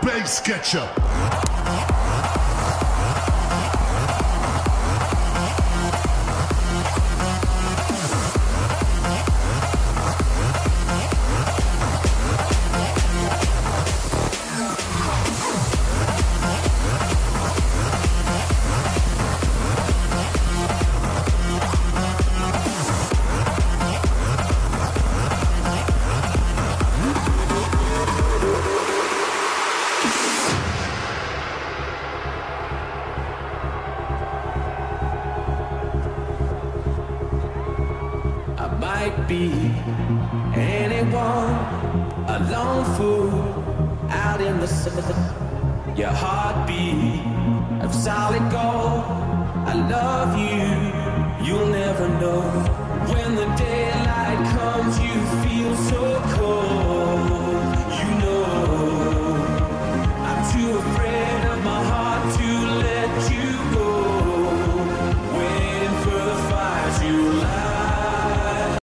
bass get you. Might be anyone, a lone fool out in the sun. Your heartbeat of solid gold. I love you, you'll never know. When the daylight comes,